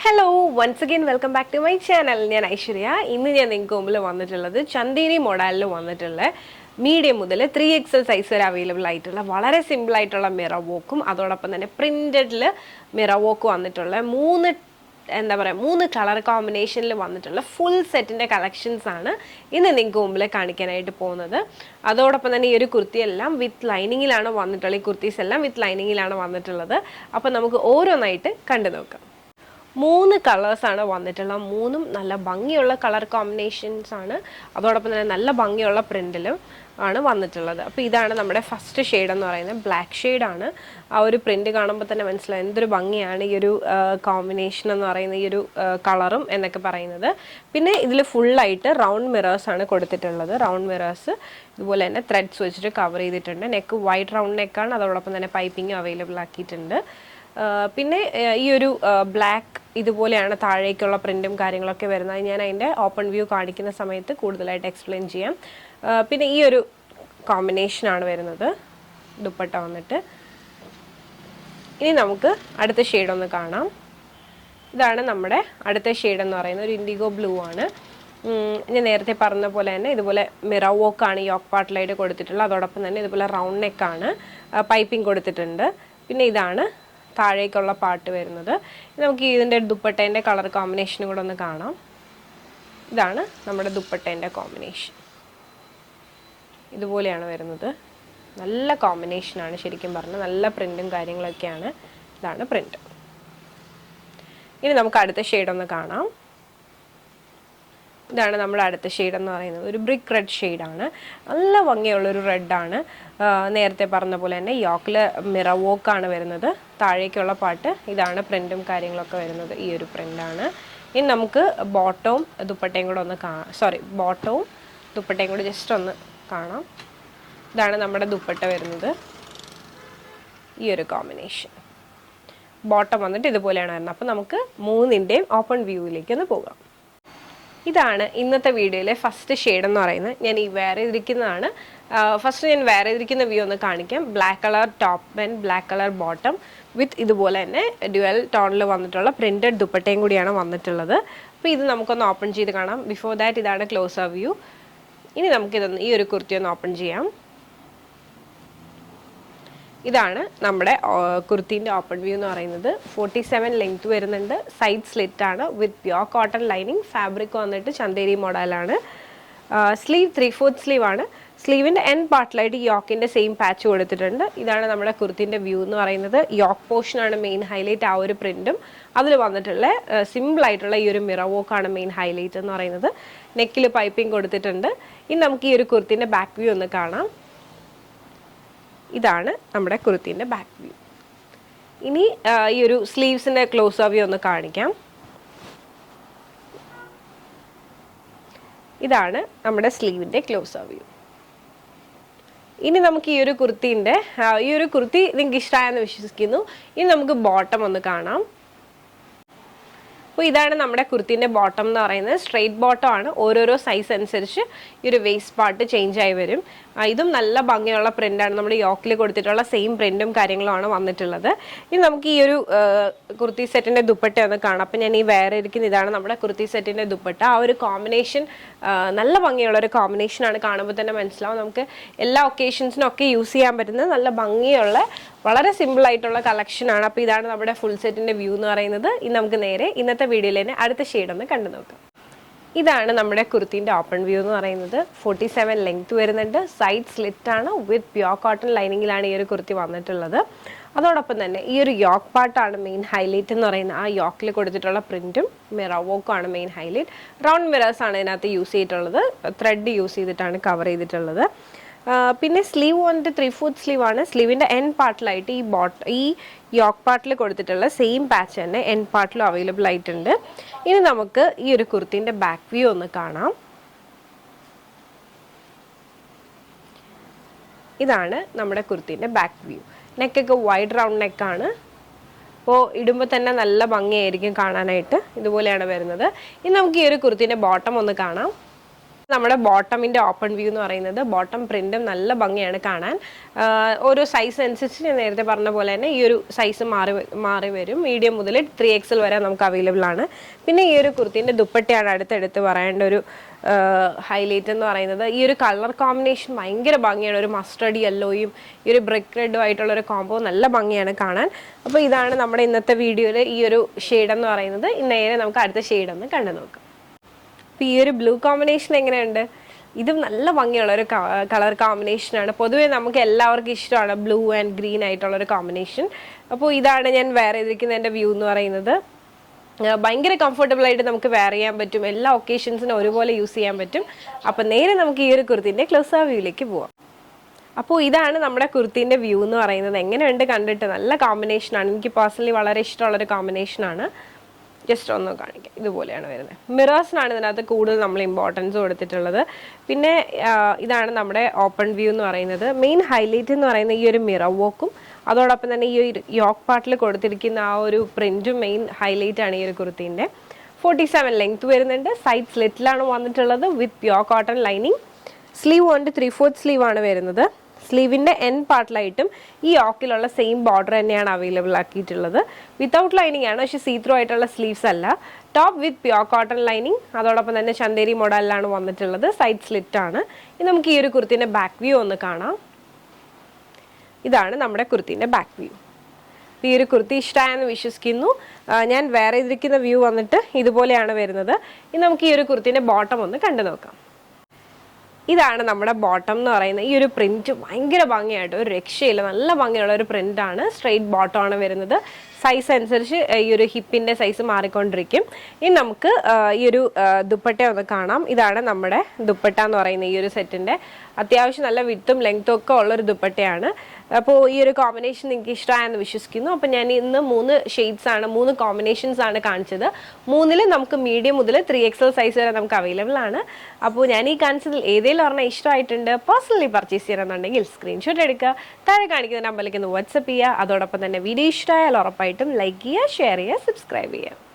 Hello once again welcome back to my channel. ഞാൻ ഐശ്വര്യ. ഇന്ന് ഞാൻ നിങ്ങൾക്ക് മുമ്പിൽ വന്നിട്ടുള്ളത് ചന്ദേരി മോഡലിൽ വന്നിട്ടുള്ള മീഡിയം മുതൽ 3XL സൈസ് വരെ അവൈലബിൾ ആയിട്ടുള്ള വളരെ സിമ്പിൾ ആയിട്ടുള്ള മിറർ വോക്കും അതോടൊപ്പം തന്നെ പ്രിന്റഡിൽ മിറർ വോക്ക് വന്നിട്ടുള്ള മൂന്ന് കളർ കോമ്പിനേഷനിൽ വന്നിട്ടുള്ള ഫുൾ സെറ്റിൻ്റെ കളക്ഷൻസ് ആണ് ഇന്ന് നിങ്ങൾക്ക് മുമ്പിൽ കാണിക്കാനായിട്ട് പോകുന്നത്. അതോടൊപ്പം തന്നെ ഈ ഒരു കുർത്തിയെല്ലാം വിത്ത് ലൈനിങ്ങിലാണ് വന്നിട്ടുള്ളത്. ഈ കുർത്തീസ് എല്ലാം വിത്ത് ലൈനിങ്ങിലാണ് വന്നിട്ടുള്ളത്. അപ്പോൾ നമുക്ക് ഓരോന്നായിട്ട് കണ്ടു നോക്കാം. 3 കളേഴ്സാണ് വന്നിട്ടുള്ളത്. മൂന്നും നല്ല ഭംഗിയുള്ള കളർ കോമ്പിനേഷൻസ് ആണ്. അതോടൊപ്പം തന്നെ നല്ല ഭംഗിയുള്ള പ്രിന്റിലും ആണ് വന്നിട്ടുള്ളത്. അപ്പോൾ ഇതാണ് നമ്മുടെ ഫസ്റ്റ് ഷെയ്ഡ് എന്ന് പറയുന്നത്. ബ്ലാക്ക് ഷെയ്ഡാണ്. ആ ഒരു പ്രിന്റ് കാണുമ്പോൾ തന്നെ മനസ്സിലാവും എന്തൊരു ഭംഗിയാണ് ഈ ഒരു കോമ്പിനേഷൻ എന്ന് പറയുന്ന ഈ ഒരു കളറും എന്നൊക്കെ പറയുന്നത്. പിന്നെ ഇതിൽ ഫുള്ളായിട്ട് റൗണ്ട് മിറേഴ്സ് ആണ് കൊടുത്തിട്ടുള്ളത്. റൗണ്ട് മിറേഴ്സ് ഇതുപോലെ തന്നെ ത്രെഡ്സ് വെച്ചിട്ട് കവർ ചെയ്തിട്ടുണ്ട്. നെക്ക് വൈറ്റ് റൗണ്ട് നെക്കാണ്. അതോടൊപ്പം തന്നെ പൈപ്പിംഗ് അവൈലബിൾ ആക്കിയിട്ടുണ്ട്. പിന്നെ ഈ ഒരു ബ്ലാക്ക് ഇതുപോലെയാണ് താഴേക്കുള്ള പ്രിന്റും കാര്യങ്ങളൊക്കെ വരുന്നത്. ഞാൻ അതിൻ്റെ ഓപ്പൺ വ്യൂ കാണിക്കുന്ന സമയത്ത് കൂടുതലായിട്ട് എക്സ്പ്ലെയിൻ ചെയ്യാം. പിന്നെ ഈ ഒരു കോമ്പിനേഷനാണ് വരുന്നത് ദുപ്പട്ട വന്നിട്ട്. ഇനി നമുക്ക് അടുത്ത ഷെയ്ഡ് ഒന്ന് കാണാം. ഇതാണ് നമ്മുടെ അടുത്ത ഷെയ്ഡ് എന്ന് പറയുന്നത്. ഒരു ഇൻഡിഗോ ബ്ലൂ ആണ്. ഞാൻ നേരത്തെ പറഞ്ഞ പോലെ തന്നെ ഇതുപോലെ മിറർ വോക്കാണ് യോക്ക് പാർട്ടിലായിട്ട് കൊടുത്തിട്ടുള്ളത്. അതോടൊപ്പം തന്നെ ഇതുപോലെ റൗണ്ട് നെക്കാണ്, പൈപ്പിംഗ് കൊടുത്തിട്ടുണ്ട്. പിന്നെ ഇതാണ് താഴേക്കുള്ള പാർട്ട് വരുന്നത്. നമുക്ക് ഇതിൻ്റെ ദുപ്പട്ടേൻ്റെ കളർ കോമ്പിനേഷനും കൂടെ ഒന്ന് കാണാം. ഇതാണ് നമ്മുടെ ദുപ്പട്ടേൻ്റെ കോമ്പിനേഷൻ. ഇതുപോലെയാണ് വരുന്നത്. നല്ല കോമ്പിനേഷനാണ് ശരിക്കും പറഞ്ഞാൽ. നല്ല പ്രിൻറ്റും കാര്യങ്ങളൊക്കെയാണ്. ഇതാണ് പ്രിൻറ്റ്. ഇനി നമുക്ക് അടുത്ത ഷെയ്ഡ് ഒന്ന് കാണാം. ഇതാണ് നമ്മുടെ അടുത്ത ഷെയ്ഡ് എന്ന് പറയുന്നത്. ഒരു ബ്രിക്ക് റെഡ് ഷെയ്ഡാണ്. നല്ല ഭംഗിയുള്ളൊരു റെഡാണ്. നേരത്തെ പറഞ്ഞ പോലെ തന്നെ യോക്കിൽ മിറർ വോക്കാണ് വരുന്നത്. താഴേക്കുള്ള പാട്ട് ഇതാണ് പ്രിൻറ്റും കാര്യങ്ങളൊക്കെ വരുന്നത്. ഈ ഒരു പ്രിൻ്റാണ്. ഇനി നമുക്ക് ബോട്ടവും ദുപ്പട്ടയും കൂടെ ഒന്ന് ബോട്ടവും ദുപ്പട്ടയും കൂടെ ജസ്റ്റ് ഒന്ന് കാണാം. ഇതാണ് നമ്മുടെ ദുപ്പട്ട വരുന്നത്. ഈ ഒരു കോമ്പിനേഷൻ. ബോട്ടം വന്നിട്ട് ഇതുപോലെയാണ് വരുന്നത്. അപ്പോൾ നമുക്ക് മൂന്നിൻ്റെയും ഓപ്പൺ വ്യൂവിലേക്ക് ഒന്ന് പോകാം. ഇതാണ് ഇന്നത്തെ വീഡിയോയിലെ ഫസ്റ്റ് ഷെയ്ഡ് എന്ന് പറയുന്നത്. ഞാൻ ഈ വെയർ ചെയ്തിരിക്കുന്നതാണ്. ഫസ്റ്റ് ഞാൻ വെയർ ചെയ്തിരിക്കുന്ന വ്യൂ ഒന്ന് കാണിക്കാം. Black colour top and black colour bottom വിത്ത് ഇതുപോലെ തന്നെ ഡ്യുവൽ ടോണിൽ വന്നിട്ടുള്ള പ്രിൻറ്റഡ് ദുപ്പട്ടയും കൂടിയാണ് വന്നിട്ടുള്ളത്. അപ്പോൾ ഇത് നമുക്കൊന്ന് ഓപ്പൺ ചെയ്ത് കാണാം. ബിഫോർ ദാറ്റ് ഇതാണ് ക്ലോസർ വ്യൂ. ഇനി നമുക്കിതൊന്ന് ഈ ഒരു കുർത്തി ഒന്ന് ഓപ്പൺ ചെയ്യാം. ഇതാണ് നമ്മുടെ കുർത്തീൻ്റെ ഓപ്പൺ വ്യൂ എന്ന് പറയുന്നത്. 47 ലെങ്ത് വരുന്നുണ്ട്. സൈഡ് സ്ലിറ്റ് ആണ് വിത്ത് പ്യോർ കോട്ടൺ ലൈനിങ്. ഫാബ്രിക് വന്നിട്ട് ചന്ദേരി മോഡലാണ്. സ്ലീവ് 3/4 സ്ലീവ് ആണ്. സ്ലീവിൻ്റെ എൻഡ് പാർട്ടിലായിട്ട് യോക്കിൻ്റെ സെയിം പാച്ച് കൊടുത്തിട്ടുണ്ട്. ഇതാണ് നമ്മുടെ കുർത്തീൻ്റെ വ്യൂ എന്ന് പറയുന്നത്. യോക്ക് പോർഷനാണ് മെയിൻ ഹൈലൈറ്റ്. ആ ഒരു പ്രിൻറ്റും അതിൽ വന്നിട്ടുള്ള സിമ്പിളായിട്ടുള്ള ഈ ഒരു മിറർ വോക്കാണ് മെയിൻ ഹൈലൈറ്റ് എന്ന് പറയുന്നത്. നെക്കിൽ പൈപ്പിംഗ് കൊടുത്തിട്ടുണ്ട്. ഇനി നമുക്ക് ഈ ഒരു കുർത്തീൻ്റെ ബാക്ക് വ്യൂ ഒന്ന് കാണാം. ഇതാണ് നമ്മുടെ കുർത്തീൻ്റെ ബാക്ക് വ്യൂ. ഇനി ഈ ഒരു സ്ലീവ്സിൻ്റെ ക്ലോസർ വ്യൂ ഒന്ന് കാണിക്കാം. ഇതാണ് നമ്മുടെ സ്ലീവിൻ്റെ ക്ലോസർ വ്യൂ. ഇനി നമുക്ക് ഈ ഒരു കുർത്തി നിങ്ങൾക്ക് ഇഷ്ടമായെന്ന് വിശ്വസിക്കുന്നു. ഇനി നമുക്ക് ബോട്ടം ഒന്ന് കാണാം. അപ്പോൾ ഇതാണ് നമ്മുടെ കുർത്തീൻ്റെ ബോട്ടം എന്ന് പറയുന്നത്. സ്ട്രെയിറ്റ് ബോട്ടം ആണ്. ഓരോരോ സൈസ് അനുസരിച്ച് ഈ ഒരു വേസ്റ്റ് പാർട്ട് ചേഞ്ച് ആയി വരും. ഇതും നല്ല ഭംഗിയുള്ള പ്രിൻ്റാണ്. നമ്മുടെ യോക്കിൽ കൊടുത്തിട്ടുള്ള സെയിം പ്രിൻറ്റും കാര്യങ്ങളുമാണ് വന്നിട്ടുള്ളത്. ഇനി നമുക്ക് ഈ ഒരു കുർത്തി സെറ്റിൻ്റെ ദുപ്പട്ട ഒന്ന് കാണാം. അപ്പോൾ ഞാൻ ഈ വെയർ ഇരിക്കുന്ന ഇതാണ് നമ്മുടെ കുർത്തി സെറ്റിൻ്റെ ദുപ്പട്ട. ആ ഒരു കോമ്പിനേഷൻ നല്ല ഭംഗിയുള്ളൊരു കോമ്പിനേഷനാണ്. കാണുമ്പോൾ തന്നെ മനസ്സിലാവും. നമുക്ക് എല്ലാ ഒക്കേഷൻസിനും ഒക്കെ യൂസ് ചെയ്യാൻ പറ്റുന്ന നല്ല ഭംഗിയുള്ള വളരെ സിമ്പിളായിട്ടുള്ള കളക്ഷനാണ്. അപ്പോൾ ഇതാണ് നമ്മുടെ ഫുൾ സെറ്റിൻ്റെ വ്യൂ എന്ന് പറയുന്നത്. ഇനി നമുക്ക് നേരെ ഇന്നത്തെ വീഡിയോയിൽ തന്നെ അടുത്ത ഷെയ്ഡ് ഒന്ന് കണ്ടു നോക്കാം. ഇതാണ് നമ്മുടെ കുർത്തീൻ്റെ ഓപ്പൺ വ്യൂ എന്ന് പറയുന്നത്. 47 ലെങ്ത് വരുന്നുണ്ട്. സൈഡ് സ്ലിറ്റ് ആണ് വിത്ത് പ്യോർ കോട്ടൺ ലൈനിങ്ങിലാണ് ഈ ഒരു കുർത്തി വന്നിട്ടുള്ളത്. അതോടൊപ്പം തന്നെ ഈ ഒരു യോക്ക് പാർട്ടാണ് മെയിൻ ഹൈലൈറ്റ് എന്ന് പറയുന്നത്. ആ യോക്കിൽ കൊടുത്തിട്ടുള്ള പ്രിൻറ്റും മിറർ വോക്കും ആണ് മെയിൻ ഹൈലൈറ്റ്. റൗണ്ട് മിറേഴ്സ് ആണ് ഇതിനകത്ത് യൂസ് ചെയ്തിട്ടുള്ളത്. ത്രെഡ് യൂസ് ചെയ്തിട്ടാണ് കവർ ചെയ്തിട്ടുള്ളത്. പിന്നെ സ്ലീവ് വന്നിട്ട് 3/4 സ്ലീവ് ആണ്. സ്ലീവിൻ്റെ എൻഡ് പാർട്ടിലായിട്ട് ഈ യോക്ക് പാർട്ടിൽ കൊടുത്തിട്ടുള്ള സെയിം പാച്ച് തന്നെ എൻഡ് പാർട്ടിലും അവൈലബിൾ ആയിട്ടുണ്ട്. ഇനി നമുക്ക് ഈ ഒരു കുർത്തീൻ്റെ ബാക്ക് വ്യൂ ഒന്ന് കാണാം. ഇതാണ് നമ്മുടെ കുർത്തീൻ്റെ ബാക്ക് വ്യൂ. നെക്കൊക്കെ വൈഡ് റൗണ്ട് നെക്കാണ്. അപ്പോൾ ഇടുമ്പോൾ തന്നെ നല്ല ഭംഗിയായിരിക്കും കാണാനായിട്ട്. ഇതുപോലെയാണ് വരുന്നത്. ഇനി നമുക്ക് ഈ ഒരു കുർത്തീൻ്റെ ബോട്ടം ഒന്ന് കാണാം. നമ്മുടെ ബോട്ടമിൻ്റെ ഓപ്പൺ വ്യൂ എന്ന് പറയുന്നത് ബോട്ടം പ്രിന്റും നല്ല ഭംഗിയാണ് കാണാൻ. ഓരോ സൈസ് അനുസരിച്ച് ഞാൻ നേരത്തെ പറഞ്ഞ പോലെ തന്നെ ഈ ഒരു സൈസ് മാറി വരും. മീഡിയം മുതൽ 3XL വരെ നമുക്ക് അവൈലബിൾ ആണ്. പിന്നെ ഈ ഒരു കുർത്തീൻ്റെ ദുപ്പട്ടയാണ് അടുത്തെടുത്ത് പറയേണ്ട ഒരു ഹൈലൈറ്റ് എന്ന് പറയുന്നത്. ഈ ഒരു കളർ കോമ്പിനേഷൻ ഭയങ്കര ഭംഗിയാണ്. ഒരു മസ്റ്റർഡ് യെല്ലോയും ഈ ഒരു ബ്രിക്ക് റെഡും ആയിട്ടുള്ള ഒരു കോംബോ നല്ല ഭംഗിയാണ് കാണാൻ. അപ്പോൾ ഇതാണ് നമ്മുടെ ഇന്നത്തെ വീഡിയോയിൽ ഈ ഒരു ഷെയ്ഡ് എന്ന് പറയുന്നത്. നേരെ നമുക്ക് അടുത്ത ഷെയ്ഡ് ഒന്ന് കണ്ടു നോക്കാം. അപ്പോൾ ഈ ഒരു ബ്ലൂ കോമ്പിനേഷൻ എങ്ങനെയുണ്ട്? ഇതും നല്ല ഭംഗിയുള്ള ഒരു കളർ കോമ്പിനേഷനാണ്. പൊതുവേ നമുക്ക് എല്ലാവർക്കും ഇഷ്ടമാണ് ബ്ലൂ ആൻഡ് ഗ്രീൻ ആയിട്ടുള്ളൊരു കോമ്പിനേഷൻ. അപ്പോൾ ഇതാണ് ഞാൻ വെയർ ചെയ്തിരിക്കുന്ന എൻ്റെ വ്യൂ എന്ന് പറയുന്നത്. ഭയങ്കര കംഫർട്ടബിൾ ആയിട്ട് നമുക്ക് വെയർ ചെയ്യാൻ പറ്റും. എല്ലാ ഒക്കേഷൻസിനും ഒരുപോലെ യൂസ് ചെയ്യാൻ പറ്റും. അപ്പോൾ നേരെ നമുക്ക് ഈ ഒരു കുർത്തിൻ്റെ ക്ലോസ് ആ വ്യൂയിലേക്ക് പോവാം. അപ്പോൾ ഇതാണ് നമ്മുടെ കുർത്തീൻ്റെ വ്യൂ എന്ന് പറയുന്നത്. എങ്ങനെയുണ്ട് കണ്ടിട്ട്? നല്ല കോമ്പിനേഷനാണ്. എനിക്ക് പേഴ്സണലി വളരെ ഇഷ്ടമുള്ളൊരു കോമ്പിനേഷനാണ്. ജസ്റ്റ് ഒന്ന് കാണിക്കാം. ഇതുപോലെയാണ് വരുന്നത്. മിറേഴ്സിനാണ് ഇതിനകത്ത് കൂടുതൽ നമ്മൾ ഇമ്പോർട്ടൻസ് കൊടുത്തിട്ടുള്ളത്. പിന്നെ ഇതാണ് നമ്മുടെ ഓപ്പൺ വ്യൂ എന്ന് പറയുന്നത്. മെയിൻ ഹൈലൈറ്റ് എന്ന് പറയുന്നത് ഈ ഒരു മിറർ വർക്കും അതോടൊപ്പം തന്നെ ഈ ഒരു യോക്ക് പാർട്ടിൽ കൊടുത്തിരിക്കുന്ന ആ ഒരു പ്രിന്റും മെയിൻ ഹൈലൈറ്റ് ആണ് ഈ ഒരു കുർത്തീൻ്റെ. 47 ലെങ്ത് വരുന്നുണ്ട്. സൈഡ് സ്ലിറ്റിലാണ് വന്നിട്ടുള്ളത് വിത്ത് പ്യോർ കോട്ടൺ ലൈനിങ്. സ്ലീവ് കൊണ്ട് 3/4 സ്ലീവ് ആണ് വരുന്നത്. സ്ലീവിൻ്റെ എൻ പാർട്ടിലായിട്ടും ഈ യോക്കിലുള്ള സെയിം ബോർഡർ തന്നെയാണ് അവൈലബിൾ ആക്കിയിട്ടുള്ളത്. വിത്തൗട്ട് ലൈനിങ് ആണ്, പക്ഷേ സീത്രൂ ആയിട്ടുള്ള സ്ലീവ്സ് അല്ല. ടോപ്പ് വിത്ത് പ്യോർ കോട്ടൺ ലൈനിങ്. അതോടൊപ്പം തന്നെ ചന്ദേരി മോഡലിലാണ് വന്നിട്ടുള്ളത്. സൈഡ് സ്ലിറ്റ് ആണ്. ഇനി നമുക്ക് ഈ ഒരു കുർത്തീൻ്റെ ബാക്ക് വ്യൂ ഒന്ന് കാണാം. ഇതാണ് നമ്മുടെ കുർത്തീൻ്റെ ബാക്ക് വ്യൂ. ഈ ഒരു കുർത്തി ഇഷ്ടമായെന്ന് വിശ്വസിക്കുന്നു. ഞാൻ വെയർ ചെയ്തിരിക്കുന്ന വ്യൂ വന്നിട്ട് ഇതുപോലെയാണ് വരുന്നത്. ഇനി നമുക്ക് ഈ ഒരു കുർത്തീൻ്റെ ബോട്ടം ഒന്ന് കണ്ടു നോക്കാം. ഇതാണ് നമ്മുടെ ബോട്ടം എന്ന് പറയുന്നത്. ഈ ഒരു പ്രിന്റ് ഭയങ്കര ഭംഗിയായിട്ട് ഒരു രക്ഷയില്ല. നല്ല ഭംഗിയുള്ള ഒരു പ്രിന്റാണ്. സ്ട്രെയിറ്റ് ബോട്ടമാണ് വരുന്നത്. സൈസ് അനുസരിച്ച് ഈ ഒരു ഹിപ്പിൻ്റെ സൈസ് മാറിക്കൊണ്ടിരിക്കും. ഇനി നമുക്ക് ഈ ഒരു ദുപ്പട്ട ഒന്ന് കാണാം. ഇതാണ് നമ്മുടെ ദുപ്പട്ട എന്ന് പറയുന്നത്. ഈ ഒരു സെറ്റിൻ്റെ അത്യാവശ്യം നല്ല വിത്തും ലെങ്ത്തും ഒക്കെ ഉള്ളൊരു ദുപ്പട്ടയാണ്. അപ്പോൾ ഈ ഒരു കോമ്പിനേഷൻ നിങ്ങൾക്ക് ഇഷ്ടമായെന്ന് വിശ്വസിക്കുന്നു. അപ്പോൾ ഞാൻ ഇന്ന് 3 ഷെയ്ഡ്സ് ആണ്, 3 കോമ്പിനേഷൻസ് ആണ് കാണിച്ചത്. 3-ൽ നമുക്ക് മീഡിയം മുതൽ 3XL സൈസ് വരെ നമുക്ക് അവൈലബിൾ ആണ്. അപ്പോൾ ഞാൻ ഈ കാണിച്ചതിൽ ഏതെങ്കിലും ഒരെണ്ണം ഇഷ്ടമായിട്ടുണ്ട്, പേഴ്സണലി പർച്ചേസ് ചെയ്യണമെന്നുണ്ടെങ്കിൽ സ്ക്രീൻഷോട്ട് എടുക്കുക. താഴെ കാണിക്കുന്ന നമ്പറിലേക്ക് ഒന്ന് വാട്സപ്പ് ചെയ്യുക. അതോടൊപ്പം തന്നെ വീഡിയോ ഇഷ്ടമായാൽ ഉറപ്പായിട്ടും ലൈക്ക് ചെയ്യുക, ഷെയർ ചെയ്യുക, സബ്സ്ക്രൈബ് ചെയ്യുക.